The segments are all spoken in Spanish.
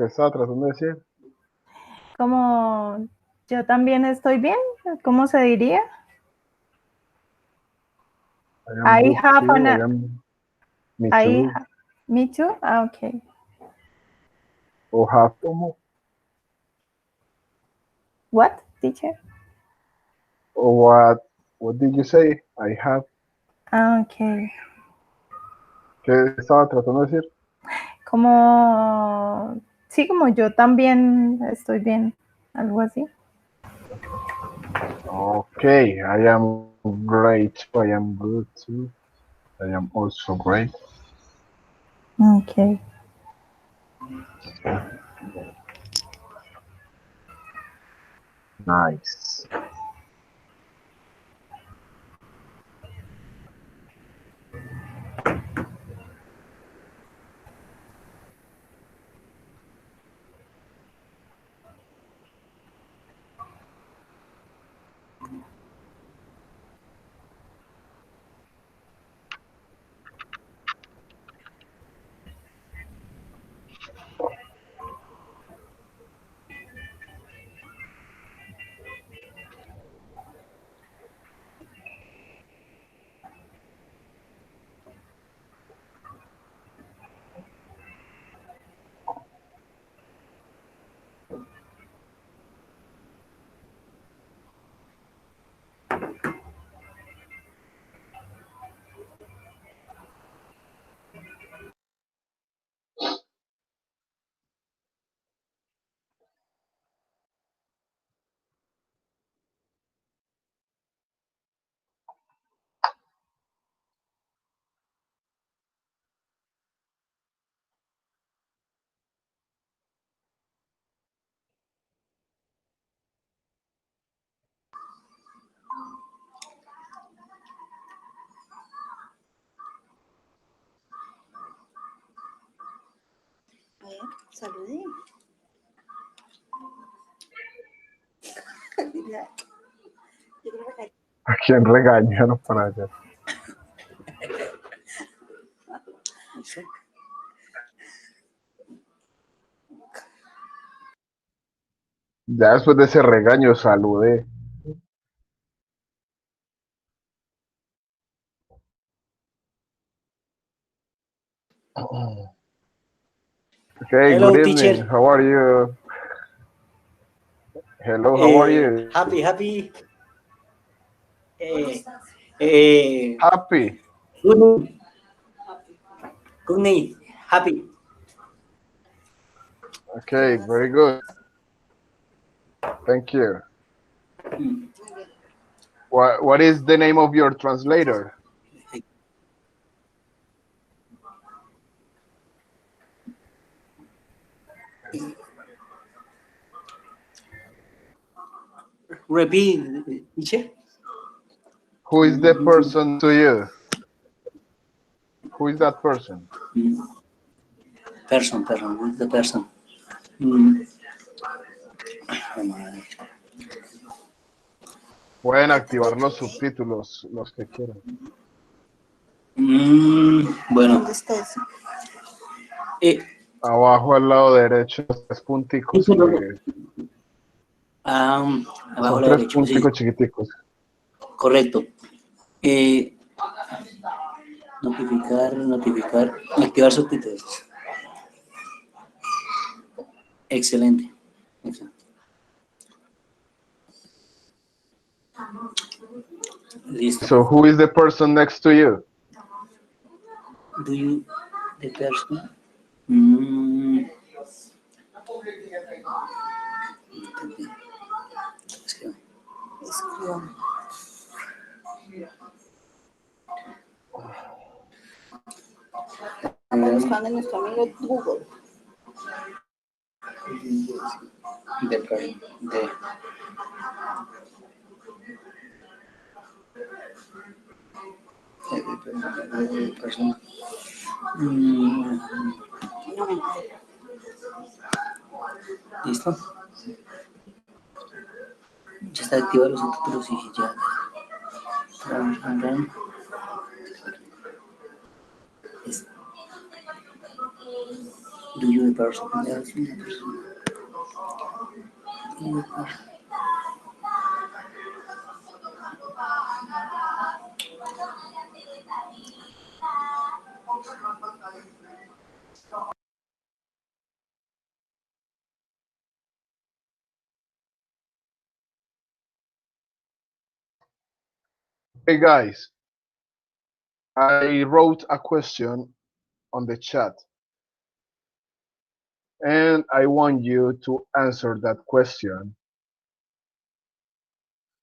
¿Qué estaba tratando de decir? Como yo también estoy bien, ¿cómo se diría? I am I good have too. an, Me I, too. me too? Ah, okay. O have como. What, teacher? O what did you say? I have. Ah, okay. ¿Qué estaba tratando de decir? Como, sí, como yo también estoy bien, algo así. Okay, I am great. I am good too. I am also great. Okay. Nice. A ver, saludé. Yo creo que ¿A quién regañaron para allá? Ya después de ese regaño saludé. Okay, Hello, good evening. teacher. How are you? Hello, how are you? Happy. Happy. Good night. Happy. Okay, very good. Thank you. What is the name of your translator? Repeat, teacher. Who is the person to you? Who is that person? Person. Who's the person? Pueden activar los subtítulos, los que quieran. Bueno. ¿dónde está eso? Abajo al lado derecho, tres punticos que Abajo son a la tres derecha. punticos Sí, chiquiticos. correcto. Notificar, activar subtítulos. Excelente. Listo. So who is the person next to you? Do you, the person? Escriban. Estamos buscando en nuestro amigo Google. ¿Listo? Ya está activado los subtítulos y ya. Do you the person? Yeah, sí, la persona. Do you the person? Hey guys, I wrote a question on the chat and I want you to answer that question,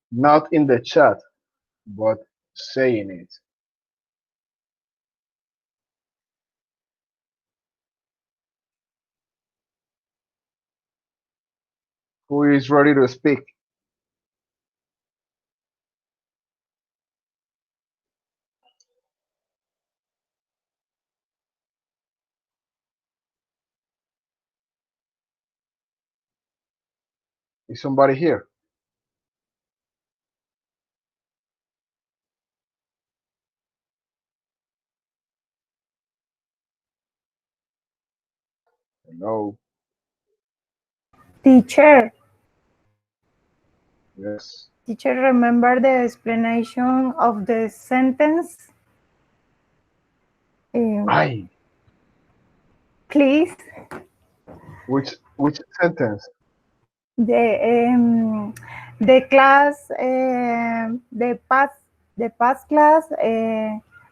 not in the chat, but saying it. Who is ready to speak? Is somebody here? Hello. Teacher, Yes. teacher, remember the explanation of the sentence? Ay, Please. which sentence? The class, the past class,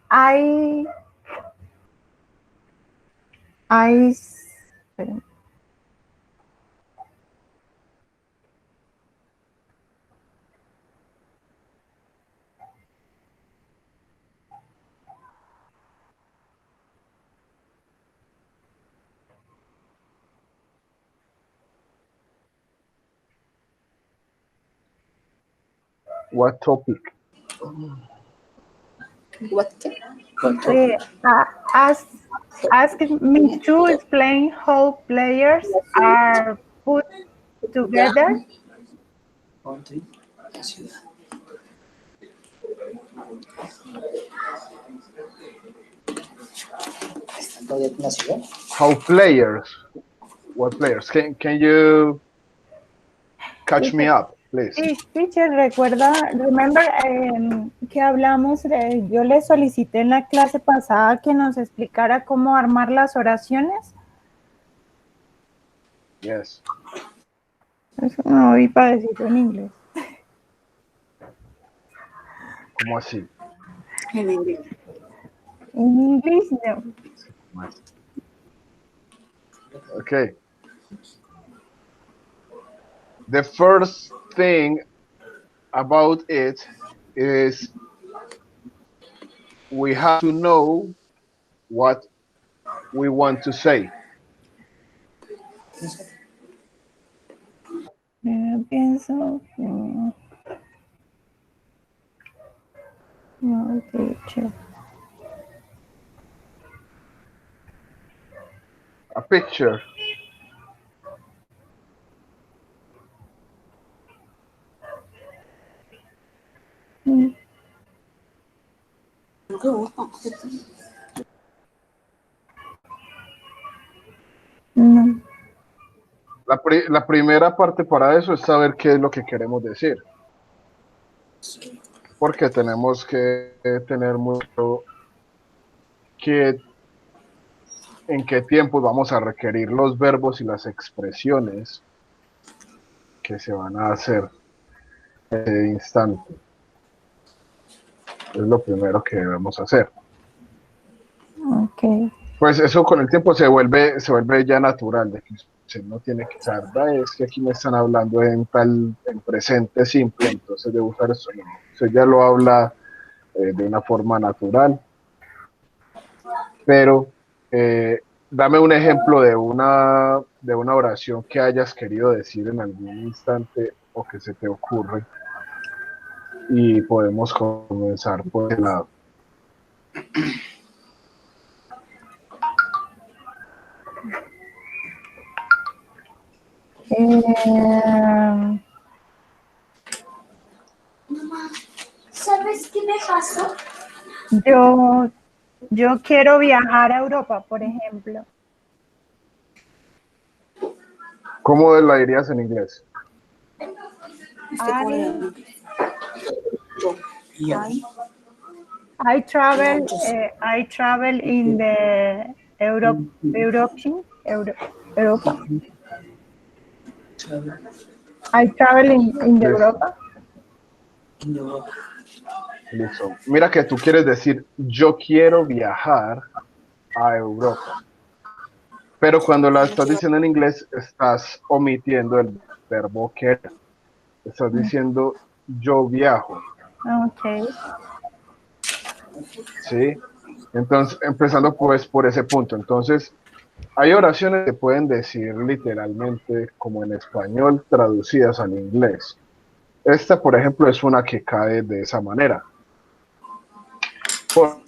I, espera. What topic? What? What topic? Ask, ask me to explain how players are put together. Country, la ciudad. ¿Están todavía en la ciudad? How players? What players? Can you catch me up, please? Sí, teacher, remember que hablamos, yo le solicité en la clase pasada que nos explicara cómo armar las oraciones. Yes. Eso no oí para decirlo en inglés. ¿Cómo así? En inglés. En inglés no. Okay. The first thing about it is we have to know what we want to say. Pienso. No, teacher. A picture. No. La primera parte para eso es saber qué es lo que queremos decir. Porque tenemos que tener mucho en qué tiempo vamos a requerir los verbos y las expresiones que se van a hacer en ese instante. Es lo primero que debemos hacer. Ok. Pues eso con el tiempo se vuelve ya natural, de que usted no tiene que saber, es que aquí me están hablando en presente simple, entonces debo usar eso. No, usted ya lo habla de una forma natural, pero dame un ejemplo de una oración que hayas querido decir en algún instante o que se te ocurre y podemos comenzar por el lado. ¿Sabes qué me pasó? Yo quiero viajar a Europa, por ejemplo. ¿Cómo la dirías en inglés? ¿Usted cómo le llama? Yo. Yeah. I travel in the Europa. Travel I travel in the Europa. in Europe. Listo. Mira que tú quieres decir, yo quiero viajar a Europa. Pero cuando la estás diciendo en inglés, estás omitiendo el verbo querer. Estás diciendo, yo viajo. Okay. ¿Sí? Entonces, empezando pues por ese punto. Entonces, hay oraciones que pueden decir literalmente como en español traducidas al inglés. Esta, por ejemplo, es una que cae de esa manera.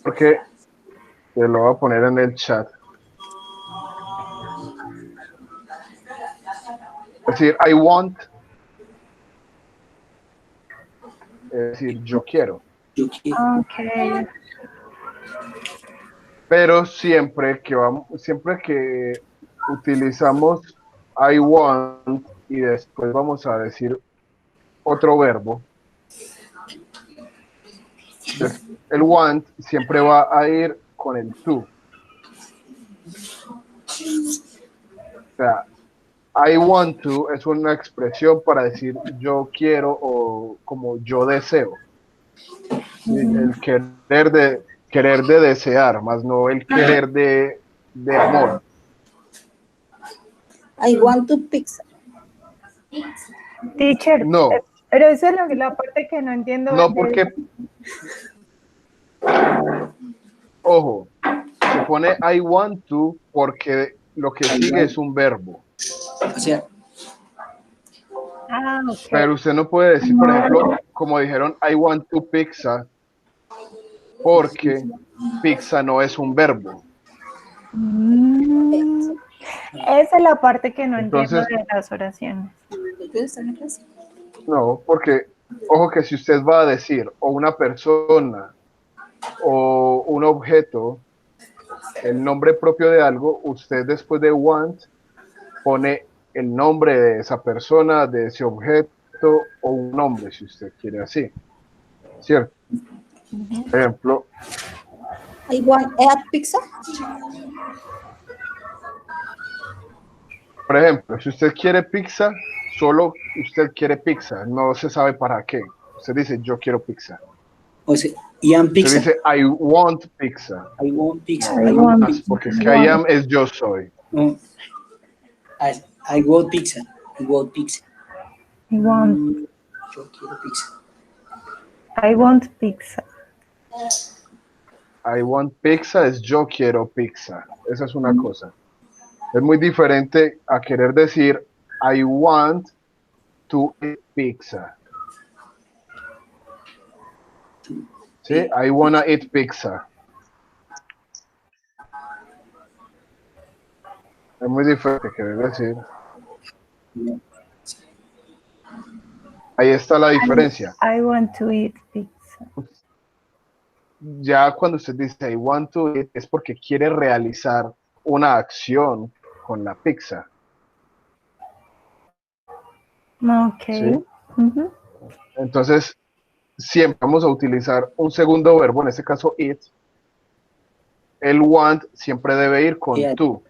Porque te lo voy a poner en el chat. Es decir, I want, es decir, yo quiero. Yo quiero. Okay. Pero siempre que utilizamos I want y después vamos a decir otro verbo, entonces, el want siempre va a ir con el to. O sea, I want to es una expresión para decir yo quiero o como yo deseo. ¿Sí? El querer de desear, más no el querer de amor. I want to pizza. Teacher, No, pero esa es la parte que no entiendo. no porque, ojo, se pone I want to porque lo que sigue es un verbo. O sea, Okay. Pero usted no puede decir, por ejemplo, como dijeron, I want to pizza, porque pizza no es un verbo. Esa es la parte que no entiendo Entonces, de las oraciones. ¿Puede estar en la clase? no, porque, ojo que si usted va a decir o una persona o un objeto, el nombre propio de algo, usted después de want pone el nombre de esa persona, de ese objeto o un nombre, si usted quiere así. ¿Cierto? Por ejemplo, I want a pizza. si usted quiere pizza, solo usted quiere pizza, no se sabe para qué. Usted dice, yo quiero pizza. o sea, I am Usted pizza. dice, I want pizza. I want pizza. I I want want pizza. Porque es que I am es yo soy. No. I want pizza. I want pizza. I want, Yo quiero pizza. I want pizza. I want pizza es yo quiero pizza. Esa es una cosa. Es muy diferente a querer decir I want to eat pizza. ¿Sí? I wanna eat pizza. Es muy diferente querer decir. Ahí está la diferencia. I want to eat pizza. Ya cuando usted dice I want to eat es porque quiere realizar una acción con la pizza. Okay. ¿Sí? Entonces, siempre vamos a utilizar un segundo verbo, en este caso it. El want siempre debe ir con Yeah. to.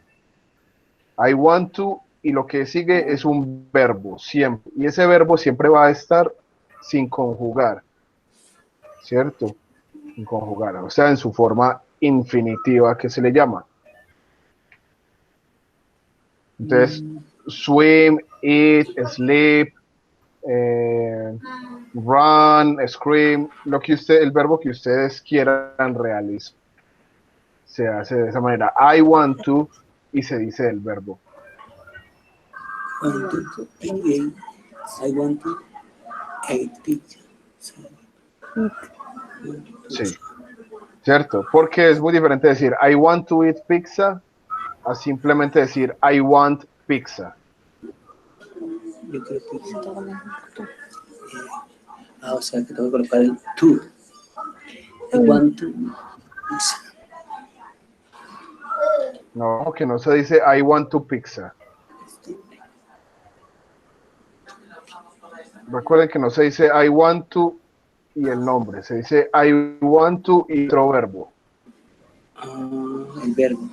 I want to y lo que sigue es un verbo, siempre. Y ese verbo siempre va a estar sin conjugar, ¿cierto? Sin conjugar, o sea, en su forma infinitiva que se le llama. Entonces, swim, eat, sleep, run, scream, el verbo que ustedes quieran realizar. Se hace de esa manera. I want to y se dice el verbo. I want to eat pizza. Sí, cierto, porque es muy diferente decir I want to eat pizza a simplemente decir I want pizza. Yo quiero pizza. O sea que tengo que colocar el to. I want to pizza. No, que no se dice I want to pizza. Recuerden que no se dice I want to y el nombre, se dice I want to y otro verbo. El verbo.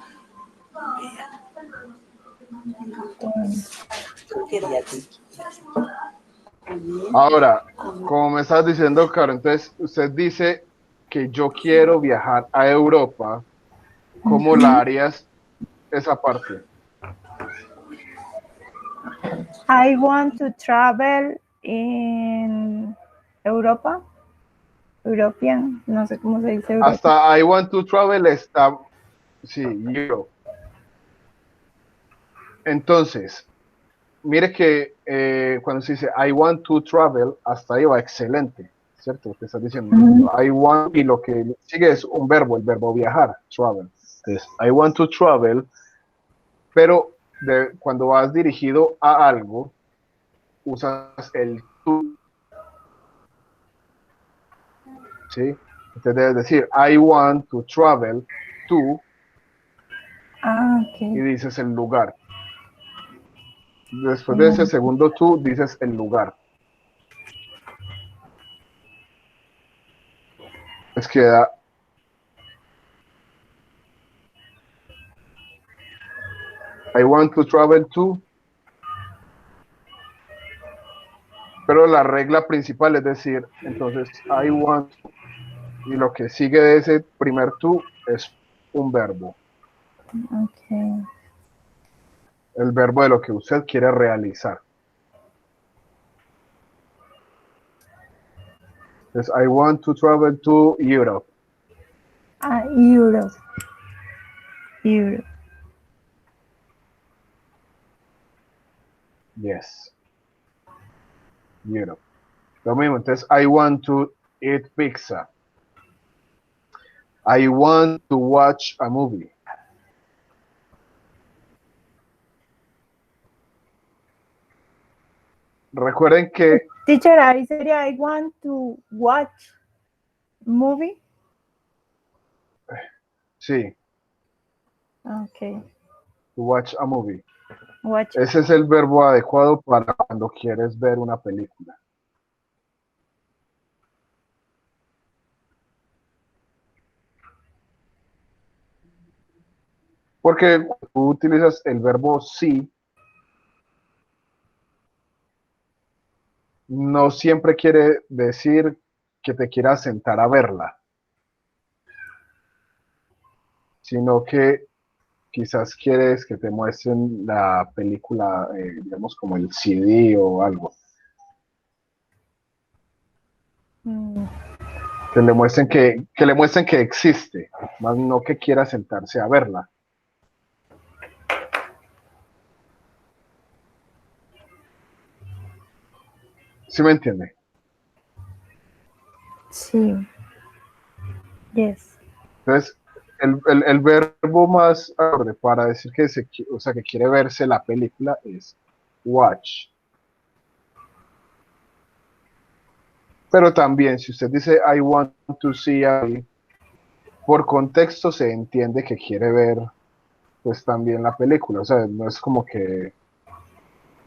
Ahora, como me estás diciendo, Caro, entonces usted dice que yo quiero viajar a Europa, ¿cómo la harías esa parte? I want to travel in Europa. European, no sé cómo se dice Europa. Hasta I want to travel está, sí, Europe. Entonces, mire que cuando se dice I want to travel, hasta ahí va excelente, ¿cierto? Lo que estás diciendo. I want, y lo que sigue es un verbo, el verbo viajar, travel. Entonces, I want to travel, pero cuando vas dirigido a algo, usas el to, ¿sí? Entonces debes decir I want to travel to y Ok. dices el lugar. Después de ese segundo to, dices el lugar. Es queda I want to travel to, pero la regla principal es decir, entonces I want to, y lo que sigue de ese primer to es un verbo, Okay. el verbo de lo que usted quiere realizar. Entonces, I want to travel to Europe. Europe. Europe. Yes, Europe. Lo mismo, entonces, I want to eat pizza. I want to watch a movie. Recuerden que Teacher, ahí sería I want to watch movie. sí, Okay. to watch a movie. Watch. Ese es el verbo adecuado para cuando quieres ver una película. Porque tú utilizas el verbo sí, no siempre quiere decir que te quieras sentar a verla, sino que quizás quieres que te muestren la película, digamos, como el CD o algo. Mm, Que le muestren que existe, más no que quiera sentarse a verla. ¿Sí me entiende? sí. Yes. Entonces, el verbo más acorde para decir que o sea, que quiere verse la película es watch. Pero también, si usted dice I want to see a movie, por contexto se entiende que quiere ver pues también la película. O sea, no es como que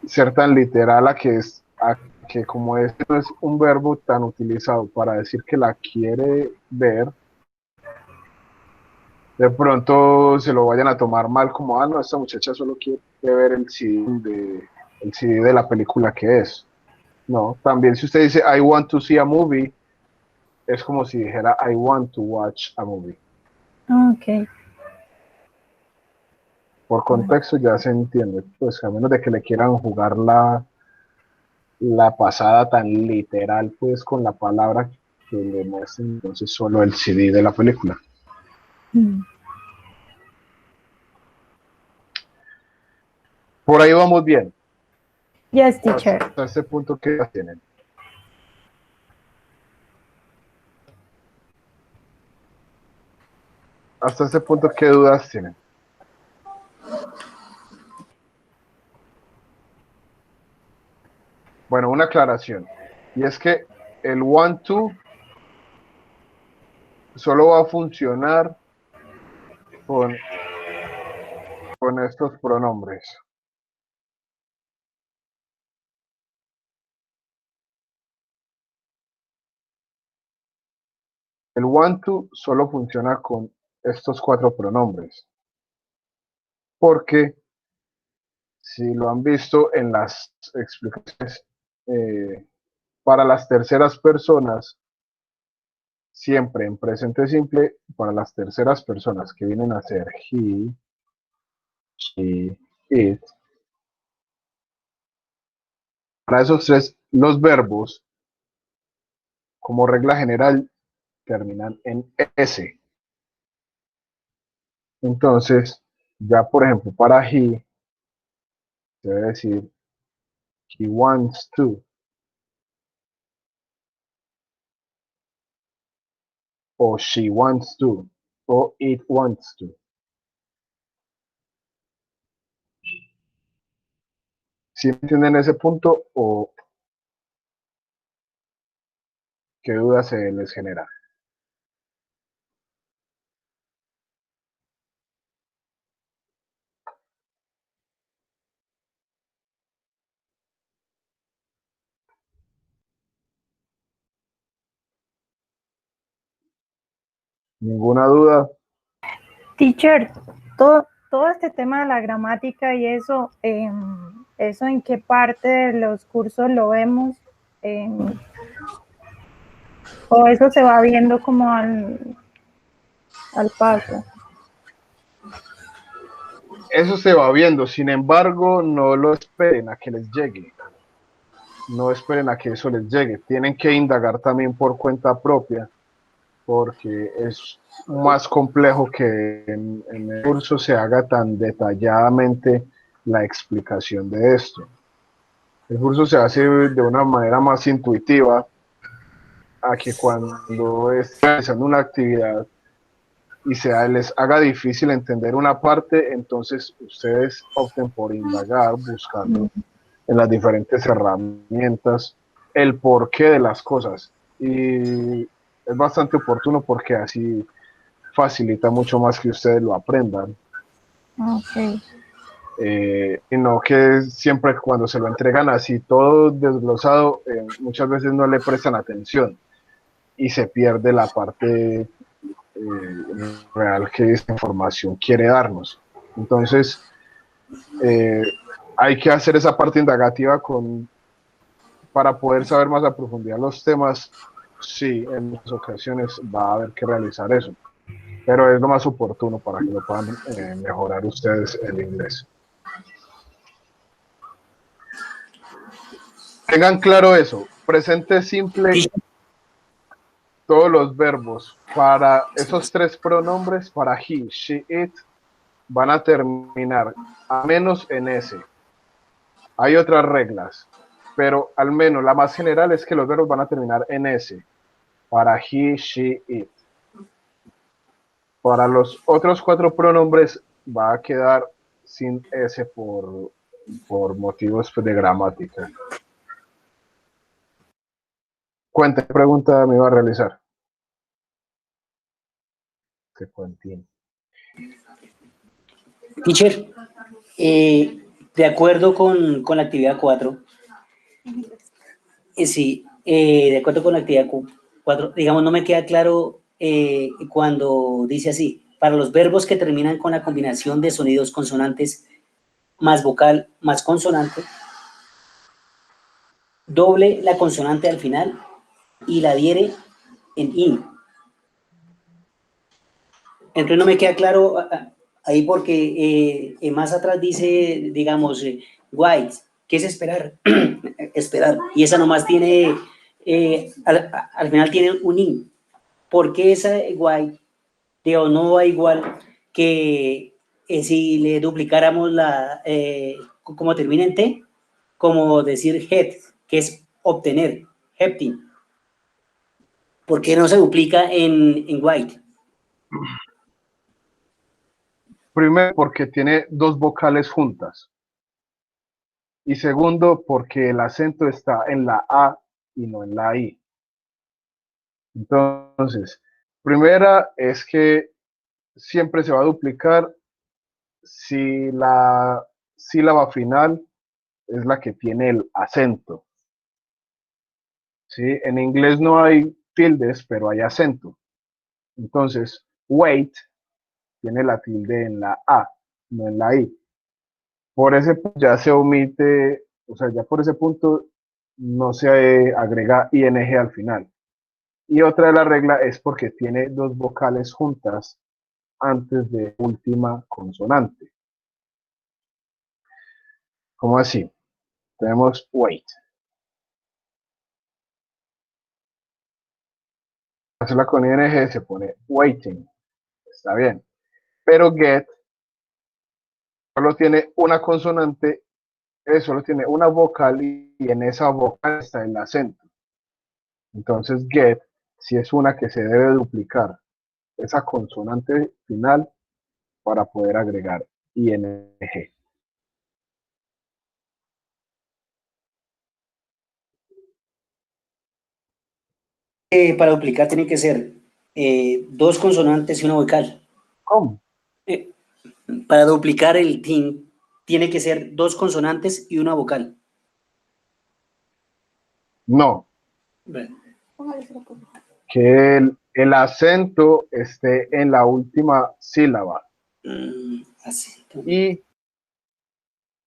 ser tan literal a que como este no es un verbo tan utilizado para decir que la quiere ver, de pronto se lo vayan a tomar mal como, ah, no, esta muchacha solo quiere ver el CD de la película que es. No, también si usted dice I want to see a movie, es como si dijera I want to watch a movie. Okay. Por contexto ya se entiende, pues a menos de que le quieran jugar la pasada tan literal, pues con la palabra que le muestren entonces solo el CD de la película. Mm. Por ahí vamos bien. Yes, teacher. Hasta este punto que ya tienen. Hasta este punto, ¿qué dudas tienen? Bueno, una aclaración. Y es que el want to solo va a funcionar con estos pronombres. El want to solo funciona con estos 4 pronombres, porque si lo han visto en las explicaciones para las terceras personas, siempre en presente simple, para las terceras personas que vienen a ser he, she, it, para esos 3, los verbos, como regla general, terminan en S. Entonces, ya por ejemplo, para he, se debe decir he wants to, o she wants to, o it wants to. ¿Sí entienden ese punto o qué duda se les genera? ¿Ninguna duda? Teacher, todo este tema de la gramática y eso en qué parte de los cursos lo vemos, o eso se va viendo como al paso. Eso se va viendo, sin embargo, no lo esperen a que les llegue. No esperen a que eso les llegue. Tienen que indagar también por cuenta propia, porque es más complejo que en el curso se haga tan detalladamente la explicación de esto. El curso se hace de una manera más intuitiva a que cuando estén realizando una actividad y les haga difícil entender una parte, entonces ustedes opten por indagar buscando en las diferentes herramientas el porqué de las cosas. Y es bastante oportuno porque así facilita mucho más que ustedes lo aprendan. Okay. Y no que siempre cuando se lo entregan así todo desglosado, muchas veces no le prestan atención y se pierde la parte real que esta información quiere darnos. Entonces, hay que hacer esa parte indagativa para poder saber más a profundidad los temas. Sí, en muchas ocasiones va a haber que realizar eso, pero es lo más oportuno para que lo puedan mejorar ustedes el inglés. Tengan claro eso, presente simple, todos los verbos para esos 3 pronombres, para he, she, it, van a terminar a menos en S. Hay otras reglas, pero al menos la más general es que los verbos van a terminar en S para he, she, it. Para los otros 4 pronombres va a quedar sin S por motivos de gramática. ¿Qué pregunta me iba a realizar? Que cuenten. Teacher, de acuerdo con la actividad 4, sí, de acuerdo con la actividad 4, digamos, no me queda claro cuando dice así, para los verbos que terminan con la combinación de sonidos consonantes más vocal más consonante, doble la consonante al final y la diere en in. Entonces no me queda claro ahí porque más atrás dice, digamos, white, ¿qué es esperar? Esperar. Y esa nomás tiene, al final tiene un in. ¿Por qué esa white, digo, no va igual que si le duplicáramos como termina en T, como decir head, que es obtener, hepting? ¿Por qué no se duplica en white? Primero, porque tiene 2 vocales juntas. Y segundo, porque el acento está en la A y no en la I. Entonces, primera es que siempre se va a duplicar si la sílaba final es la que tiene el acento. ¿Sí? En inglés no hay tildes, pero hay acento. Entonces, wait tiene la tilde en la A, no en la I. Por ese punto ya se omite, o sea, ya por ese punto no se agrega ing al final. Y otra de las reglas es porque tiene dos vocales juntas antes de última consonante. ¿Cómo así? Tenemos wait. Hacerla con ing se pone waiting. Está bien. Pero get solo tiene una consonante, solo tiene una vocal y en esa vocal está el acento. Entonces get, si es una que se debe duplicar esa consonante final para poder agregar ing. Para duplicar tiene que ser dos consonantes y una vocal. ¿Cómo? Eh, para duplicar el team tiene que ser dos consonantes y una vocal. No, que el acento esté en la última sílaba Así. y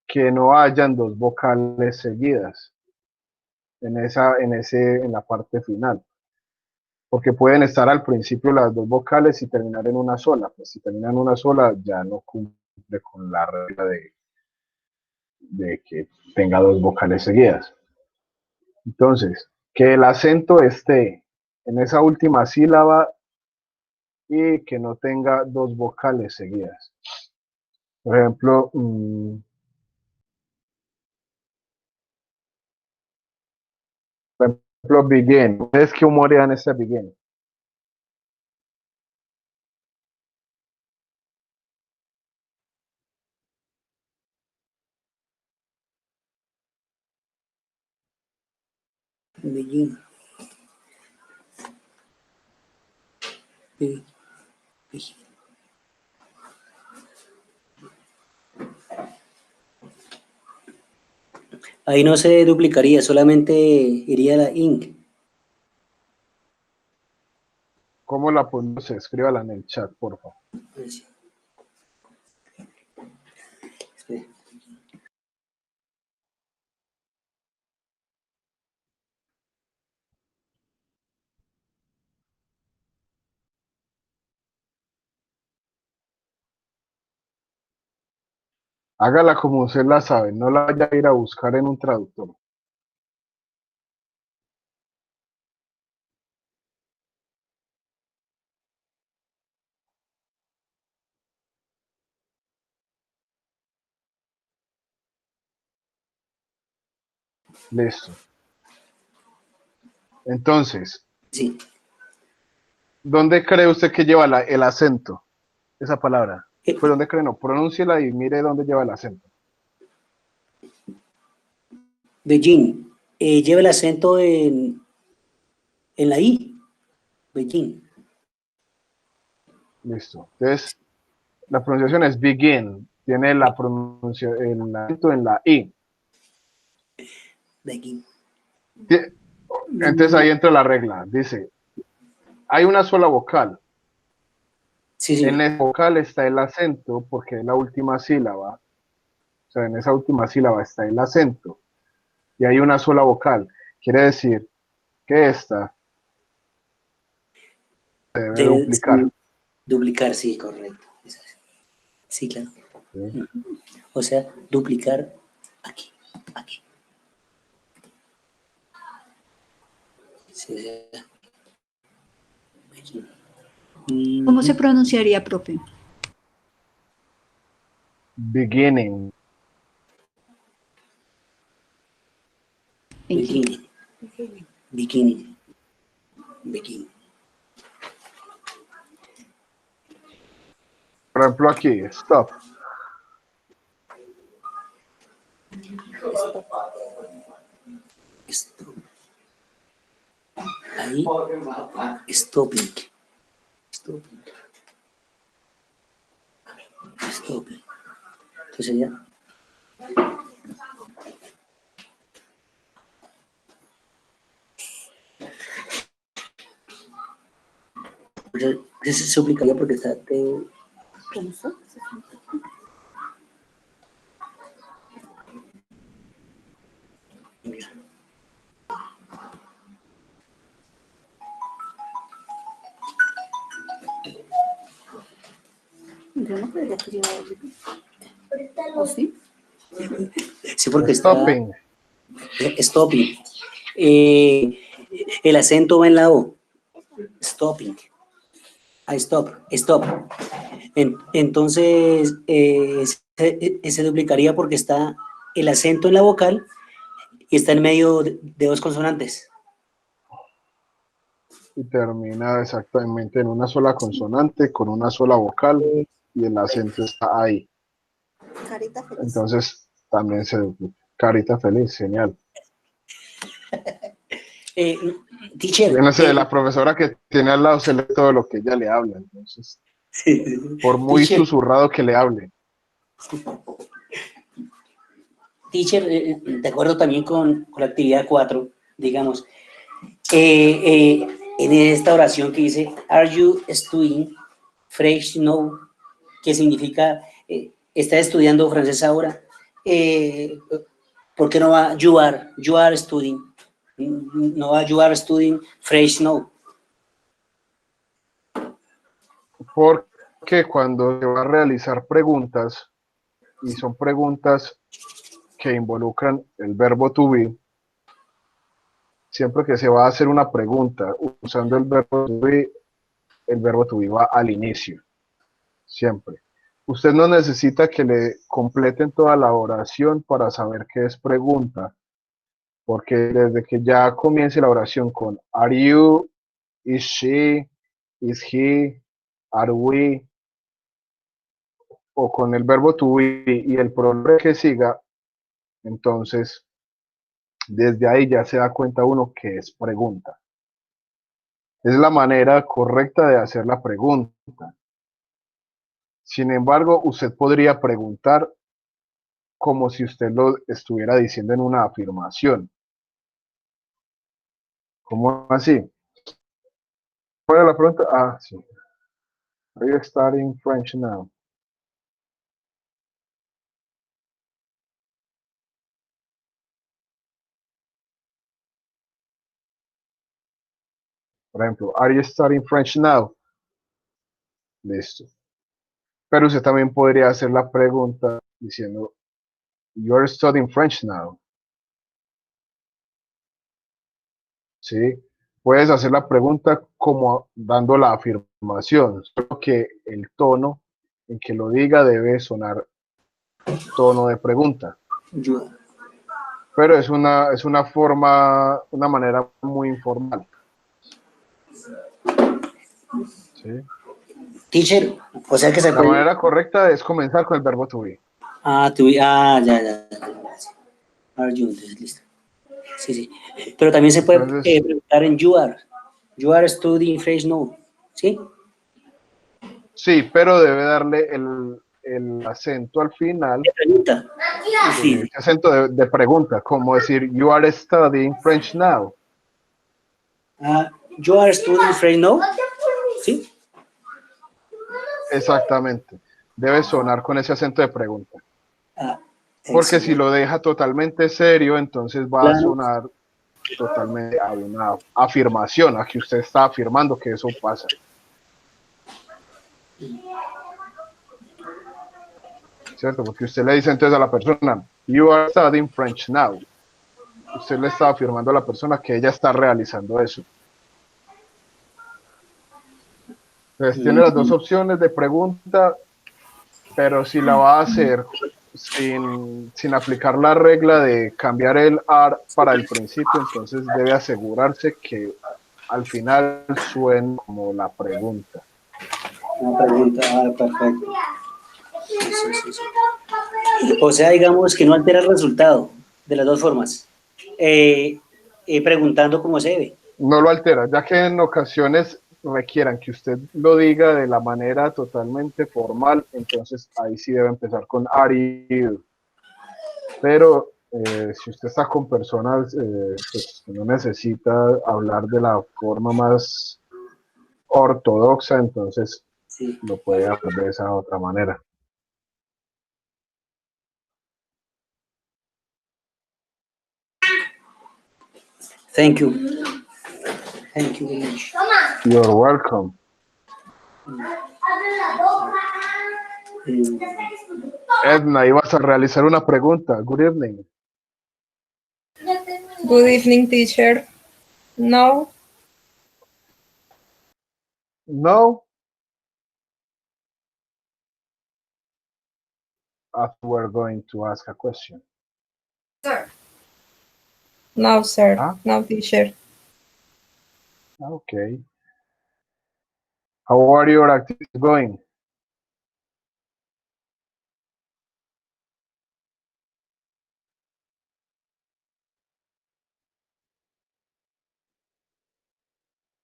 que no hayan dos vocales seguidas en la parte final. Porque pueden estar al principio las dos vocales y terminar en una sola. Pues si terminan en una sola, ya no cumple con la regla de que tenga dos vocales seguidas. Entonces, que el acento esté en esa última sílaba y que no tenga dos vocales seguidas. Por ejemplo, begin. ¿Ustedes qué humor dan ese begin? Begin. Ahí no se duplicaría, solamente iría la ing. ¿Cómo la ponemos? Escríbala en el chat, por favor. Hágala como usted la sabe, no la vaya a ir a buscar en un traductor. Listo. Entonces, Sí. ¿dónde cree usted que lleva el acento? Esa palabra. Pues ¿dónde cree? No, pronúnciela y mire dónde lleva el acento. Beijing. Lleva el acento en la I. Beijing. Listo. Entonces, la pronunciación es begin. Tiene el acento en la I. Beijing. Entonces ahí entra la regla. Dice, hay una sola vocal. Sí, sí. En esa vocal está el acento porque es la última sílaba. O sea, en esa última sílaba está el acento. Y hay una sola vocal. Quiere decir que esta se debe duplicar. Duplicar, sí, correcto. Sí, claro. ¿Sí? O sea, duplicar aquí, aquí. Sí, sí. ¿Cómo se pronunciaría, profe? Beginning. Beginning. Beginning. Beginning. Por ejemplo, aquí, stop. Stop. Ahí, stopping. Stopping. Stopping. Entonces ya. Se aplicaría porque está... Yo no podría escribir. Ahorita ¿O sí? Sí, porque está... Stopping. Stopping. El acento va en la O. Stopping. I stop. Stop. Entonces, se duplicaría porque está el acento en la vocal y está en medio de dos consonantes. Y termina exactamente en una sola consonante con una sola vocal y el acento está ahí. Carita feliz. Entonces también se duplica. Carita feliz, genial. Teacher. Yo no sé, la profesora que tiene al lado se lee todo lo que ella le habla, entonces, por muy Teacher, susurrado que le hable. Teacher, de acuerdo también con la actividad 4, digamos, en esta oración que dice, are you studying French now? Que significa, ¿está estudiando francés ahora? ¿Por qué no va you are studying? No va you are studying French now. Porque cuando se va a realizar preguntas, y son preguntas que involucran el verbo to be, siempre que se va a hacer una pregunta usando el verbo to be va al inicio, siempre. Usted no necesita que le completen toda la oración para saber qué es pregunta, porque desde que ya comience la oración con are you, is she, is he, are we, o con el verbo to be y el pronombre que siga, entonces desde ahí ya se da cuenta uno que es pregunta. Es la manera correcta de hacer la pregunta. Sin embargo, usted podría preguntar como si usted lo estuviera diciendo en una afirmación. ¿Cómo así? ¿Cuál es la pregunta? Ah, sí. Are you studying French now? Por ejemplo, are you studying French now? Listo. Pero usted también podría hacer la pregunta diciendo, you are studying French now. ¿Sí? Puedes hacer la pregunta como dando la afirmación, solo que el tono en que lo diga debe sonar tono de pregunta. Pero es una forma, una manera muy informal. ¿Sí? Teacher, o sea que se La puede... manera correcta es comenzar con el verbo to be. Ya. Are you, entonces, listo. Sí. Pero también se puede Entonces, preguntar en you are. You are studying French now. ¿Sí? sí, pero debe darle el acento al final, Pregunta. Sí. ese acento de pregunta, como decir, you are studying French now. You are studying French now. ¿Sí? Exactamente. Debe sonar con ese acento de pregunta. Porque Excelente. si lo deja totalmente serio, entonces va a Claro. sonar totalmente a una afirmación, a que usted está afirmando que eso pasa. ¿Cierto? Porque usted le dice entonces a la persona, you are studying French now. Usted le está afirmando a la persona que ella está realizando eso. Entonces tiene las dos opciones de pregunta, pero si la va a hacer sin aplicar la regla de cambiar el are para el principio, entonces debe asegurarse que al final suene como la pregunta. Una pregunta, perfecto. Sí. O sea, digamos que no altera el resultado de las dos formas. Preguntando cómo se debe. No lo altera, ya que en ocasiones requieran que usted lo diga de la manera totalmente formal, entonces ahí sí debe empezar con are you. Pero si usted está con personas pues, que no necesita hablar de la forma más ortodoxa, entonces Sí. lo puede hacer de esa otra manera. Thank you. Thank you very much. You're welcome. Edna, ibas a realizar una pregunta. Good evening. Good evening, teacher. No, No? We're going to ask a question. no, sir. Huh? No, teacher. Okay. How are your activities going?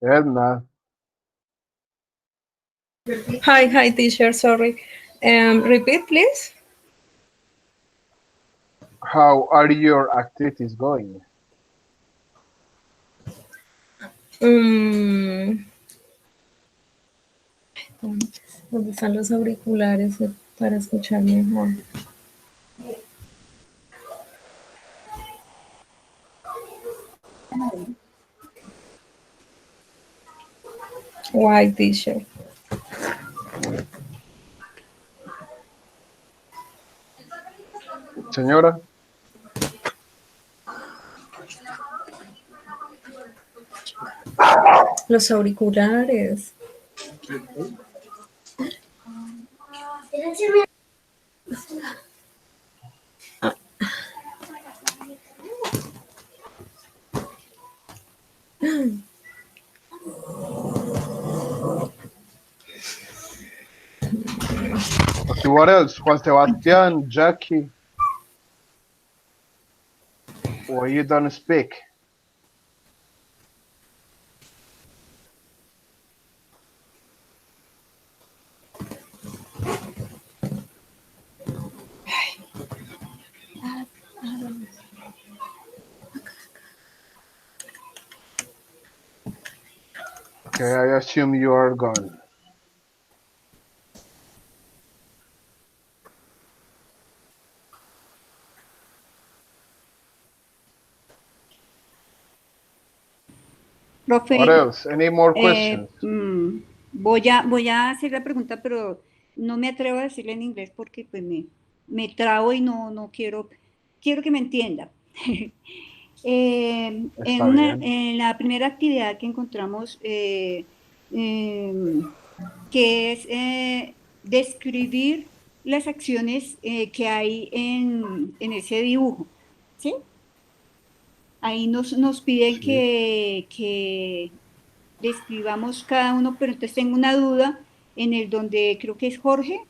Edna, Hi, teacher. Sorry. Repeat, please. how are your activities going? ¿Dónde están los auriculares para escuchar mejor? Why, teacher? Señora, Los auriculares. okay, what else? Juan Sebastián, Jackie, or you don't speak? Okay, I assume you are gone. Profe, What else? Any more questions? voy a hacer la pregunta, pero no me atrevo a decirla en inglés porque pues me trabo y no quiero que me entienda. Está bien. En la primera actividad que encontramos, que es describir las acciones que hay en ese dibujo, ¿sí? Ahí nos piden Sí. que describamos cada uno, pero entonces tengo una duda en el donde creo que es Jorge.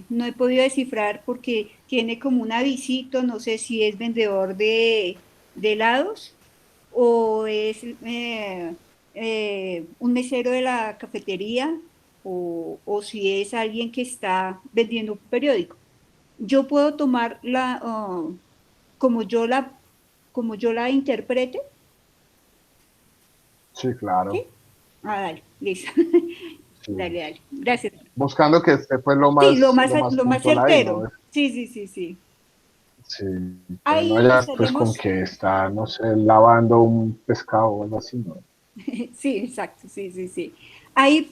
No he podido descifrar porque tiene como un avisito, no sé si es vendedor de helados o es un mesero de la cafetería o si es alguien que está vendiendo un periódico. Yo puedo tomar como como yo la interprete, Sí, claro. ¿sí? Ah, dale, listo. Sí. Dale. Gracias. Buscando que esté pues lo Sí, más lo más puntual ahí, ¿no? certero. Sí. Sí, que no Ahí haya pues con estaríamos, que está, no sé, lavando un pescado o algo así, ¿no? sí, exacto, sí. Ahí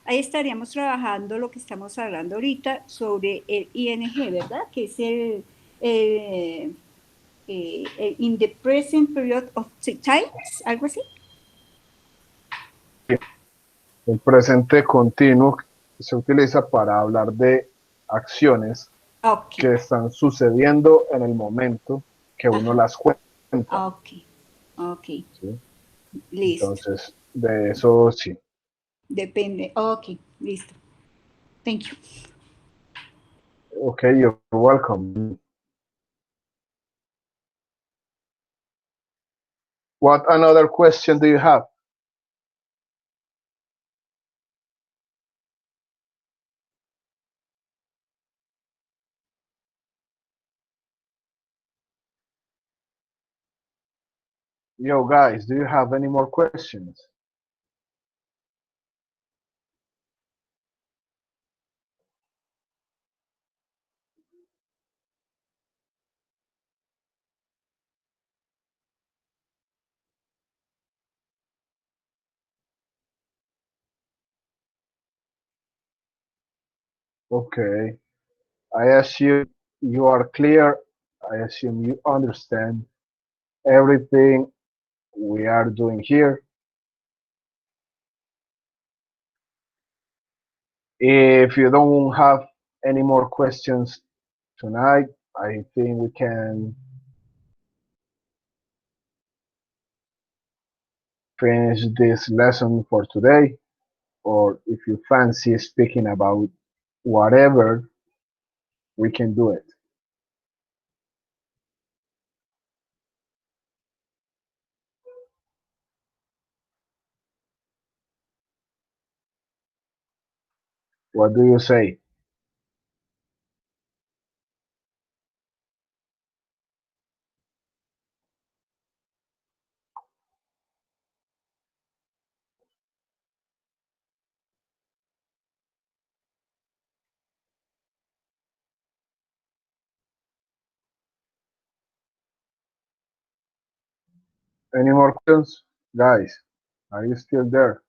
estaríamos trabajando lo que estamos hablando ahorita sobre el ING, ¿verdad? Que es el in the present period of times, algo así. El presente continuo se utiliza para hablar de acciones Ok, que están sucediendo en el momento que uno ajá, las cuenta, ok, ¿sí? listo. Entonces, de eso sí. Depende, ok, listo. Thank you. Okay, you're welcome. What another question do you have? Yo, guys, do you have any more questions? Okay. I assume you are clear. I assume you understand everything we are doing here. If you don't have any more questions tonight, I think we can finish this lesson for today. Or if you fancy speaking about whatever, we can do it. What do you say? Any more questions? Guys, are you still there?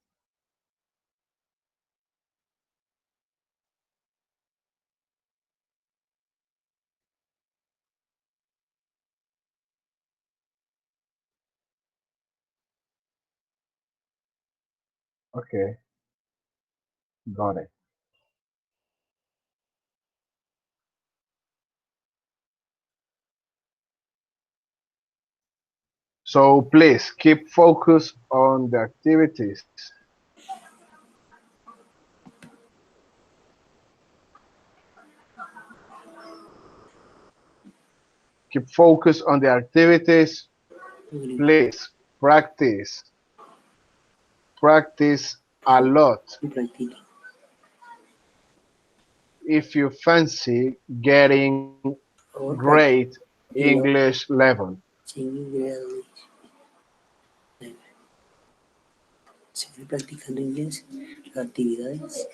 Okay, got it. So please keep focus on the activities. Keep focus on the activities. Please practice. Practice a lot. Practica. If you fancy getting Ahora great practica. English level. Seguir practicando inglés, las actividades.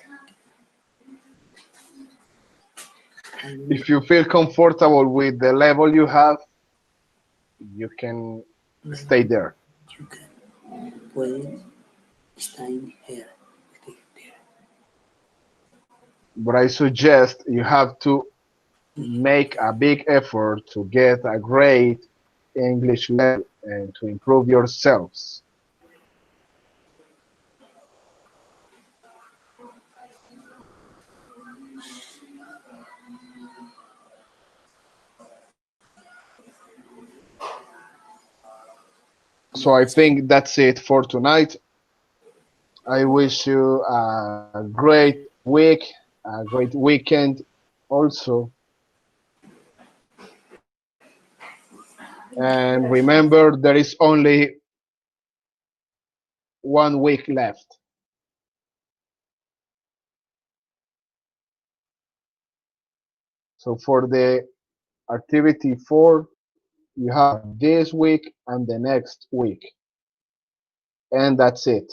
If you feel comfortable with the level you have, you can stay there. You can. Puedes stay here. Stay there. But I suggest you have to make a big effort to get a great English level and to improve yourselves. So I think that's it for tonight. I wish you a great week, a great weekend also. And remember, there is only 1 week left. So for the activity 4, you have this week and the next week. And that's it.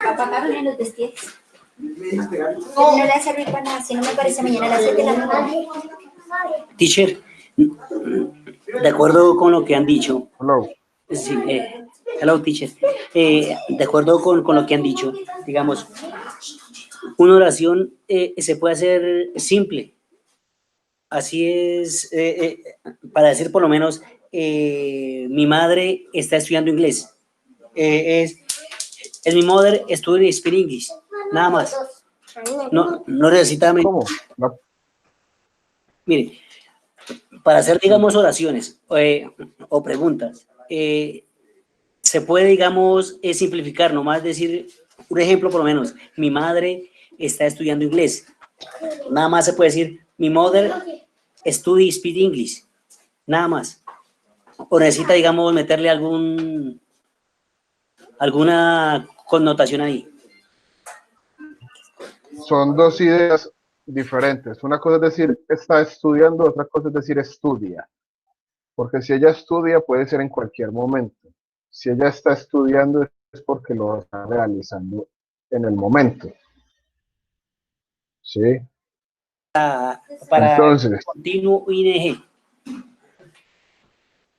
Apagaron los vestidos. No le va a servir para nada, si no me parece mañana a las 7 de la mañana. Teacher, de acuerdo con lo que han dicho, Hello. sí, hello teacher, de acuerdo con lo que han dicho, digamos, una oración se puede hacer simple. Así es, para decir por lo menos, mi madre está estudiando inglés. Es mi mother studying speak English, nada más. No necesita. ¿Cómo? Mire, para hacer, digamos, oraciones o preguntas, se puede, digamos, simplificar, nomás decir, un ejemplo por lo menos, mi madre está estudiando inglés. Nada más se puede decir, mi mother study speak English. Nada más. O necesita, digamos, meterle alguna connotación ahí. Son dos ideas diferentes. Una cosa es decir está estudiando, otra cosa es decir estudia. Porque si ella estudia puede ser en cualquier momento. Si ella está estudiando es porque lo está realizando en el momento. ¿Sí? Para Entonces, continuo ing.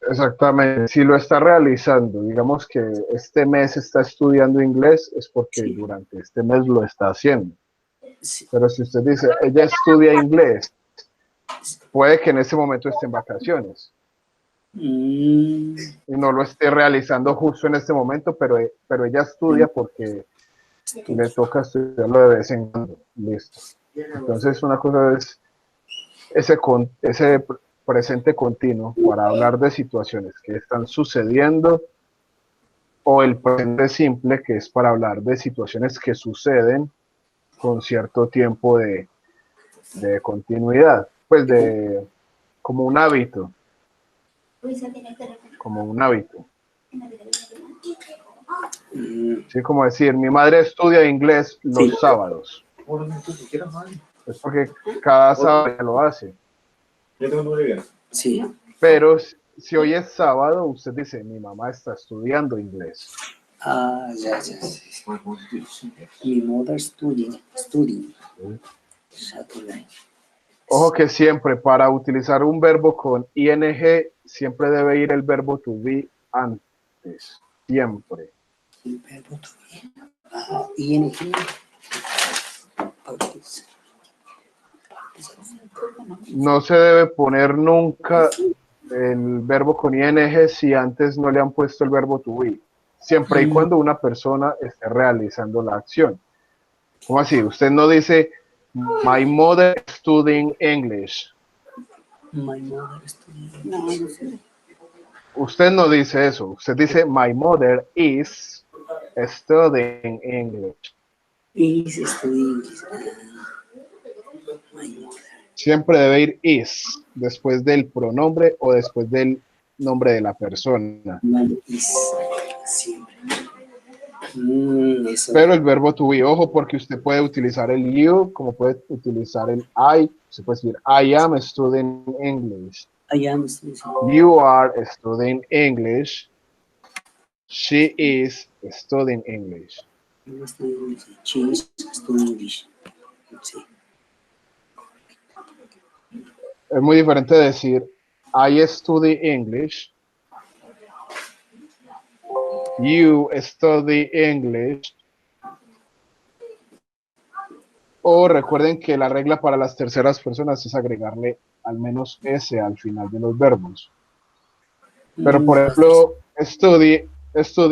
exactamente, si lo está realizando, digamos que este mes está estudiando inglés, es porque Sí. durante este mes lo está haciendo. Sí. Pero si usted dice, ella estudia inglés, puede que en ese momento esté en vacaciones Mm, y no lo esté realizando justo en este momento, pero ella estudia porque le toca estudiarlo de vez en cuando. Listo. Entonces, una cosa es ese presente continuo para hablar de situaciones que están sucediendo, o el presente simple, que es para hablar de situaciones que suceden con cierto tiempo de continuidad, pues como un hábito, como un hábito. Sí, como decir, mi madre estudia inglés los sí. sábados. Es porque cada sábado lo hace. Sí. Pero si hoy es sábado, usted dice, mi mamá está estudiando inglés. Ah, ya. Mi mother studying. Saturday. Ojo que siempre para utilizar un verbo con ing, siempre debe ir el verbo to be antes. Siempre. El verbo to be. ing. No se debe poner nunca el verbo con ing si antes no le han puesto el verbo to be. Siempre y cuando una persona esté realizando la acción. ¿Cómo así? Usted no dice, my mother studying English. My mother studying. Usted no dice eso. Usted dice, my mother is studying English. Is studying. My mother. Siempre debe ir is después del pronombre o después del nombre de la persona. My is. Siempre. Eso. Pero el verbo to be, ojo, porque usted puede utilizar el you, como puede utilizar el I. Se puede decir, I am studying English. I am studying. You are studying English. She is studying English. She is studying English. Sí. Es muy diferente decir, I study English. You study English. O recuerden que la regla para las terceras personas es agregarle al menos S al final de los verbos. Pero, por ejemplo, study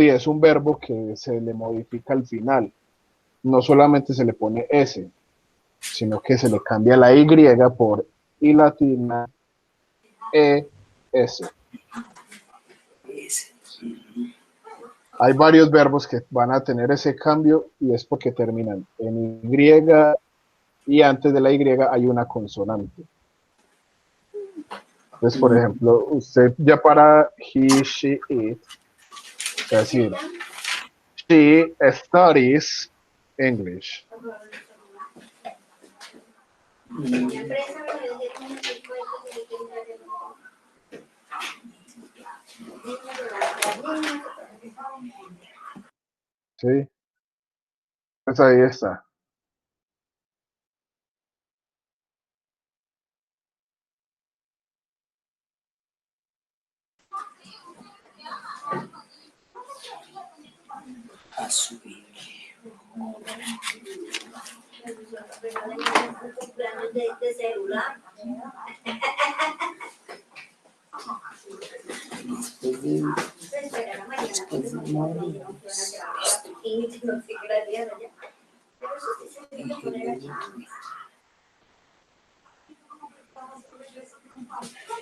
es un verbo que se le modifica al final. No solamente se le pone S, sino que se le cambia la Y por I latina, ES. Hay varios verbos que van a tener ese cambio y es porque terminan en Y y antes de la Y hay una consonante. Entonces, por ejemplo, usted ya para he, she, it, es decir, she studies English. Sí, pues ahí está. A subir. De celular.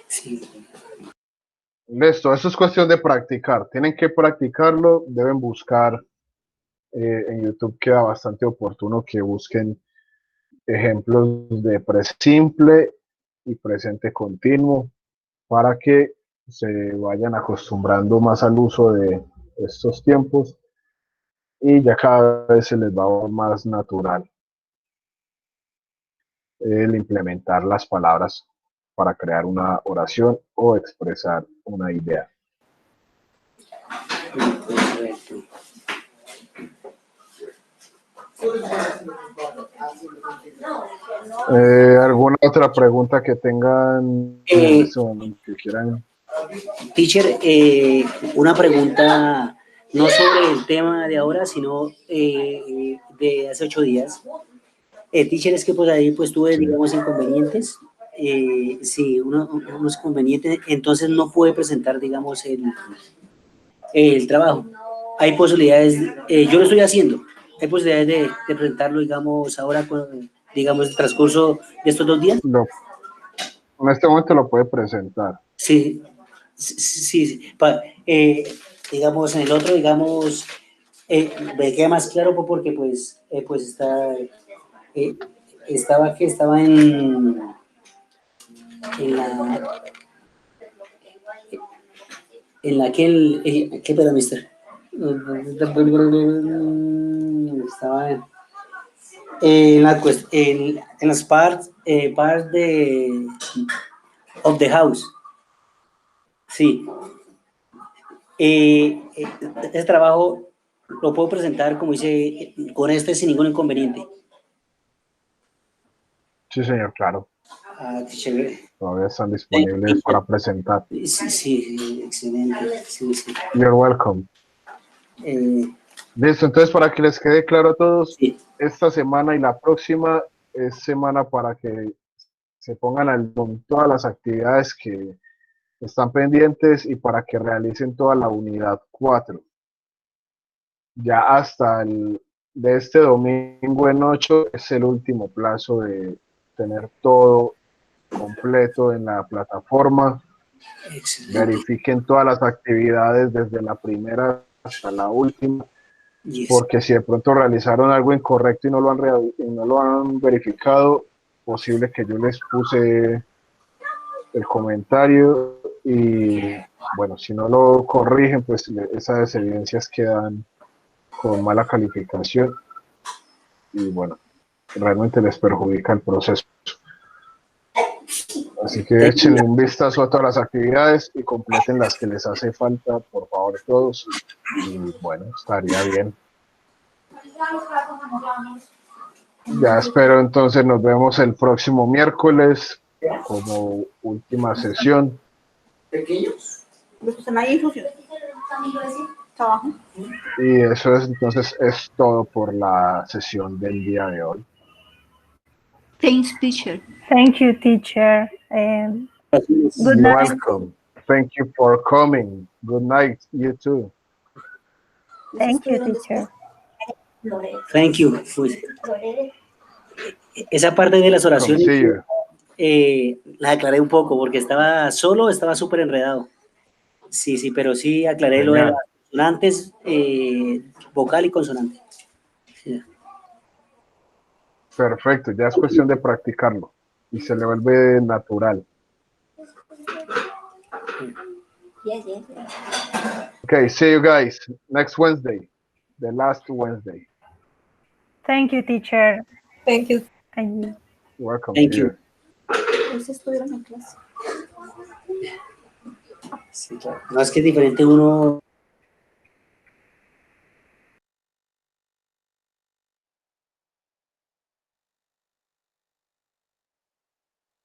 Sí. Listo, eso es cuestión de practicar. Tienen que practicarlo, deben buscar en YouTube, queda bastante oportuno que busquen ejemplos de presente simple y presente continuo para que se vayan acostumbrando más al uso de estos tiempos y ya cada vez se les va más natural el implementar las palabras para crear una oración o expresar una idea. Correcto. ¿Alguna otra pregunta que tengan en este momento que quieran? Teacher, una pregunta no sobre el tema de ahora, sino de hace 8 días. Teacher, es que pues ahí pues tuve, Sí. digamos, inconvenientes. Sí, unos inconvenientes, entonces no pude presentar, digamos, el trabajo. Hay posibilidades, yo lo estoy haciendo, hay posibilidades de presentarlo, digamos, ahora, digamos, el transcurso de estos 2 días. En este momento lo puede presentar. Sí, sí. Digamos, en el otro, digamos, me queda más claro porque pues estaba en la que, ¿qué pedo, mister? Estaba en las parts de of the house. Sí. Ese trabajo lo puedo presentar, como dice, con sin ningún inconveniente. Sí, señor, claro. Chévere. Todavía están disponibles para presentar. Sí, excelente. Sí. You're welcome. Listo, entonces para que les quede claro a todos, Sí. esta semana y la próxima es semana para que se pongan al con todas las actividades que están pendientes y para que realicen toda la unidad 4. Ya hasta de este domingo en 8 es el último plazo de tener todo completo en la plataforma. Excelente. Verifiquen todas las actividades desde la primera hasta la última, Yes. porque si de pronto realizaron algo incorrecto y no lo han verificado, posible que yo les puse el comentario y bueno, si no lo corrigen, pues esas evidencias quedan con mala calificación y bueno, realmente les perjudica el proceso. Así que echen un vistazo a todas las actividades y completen las que les hace falta, por favor, todos. Y bueno, estaría bien. Ya espero entonces nos vemos el próximo miércoles como última sesión. Pequeños. Los que están ahí sucios. Trabajo. Y eso es entonces es todo por la sesión del día de hoy. Thanks, teacher. Thank you, teacher. Good You're night. welcome. Thank you for coming. Good night, you too. Thank you, teacher. Thank you. Esa parte de las oraciones la aclaré un poco porque estaba súper enredado. Sí, pero sí aclaré lo de las consonantes, vocal y consonante. Sí. Perfecto, ya es cuestión de practicarlo y se le vuelve natural. Yes. Okay, see you guys next Wednesday, the last Wednesday. Thank you, teacher. Thank you. Thank you. Welcome. Thank you. Ellos estuvieron en clase. Sí, claro. No es que es diferente uno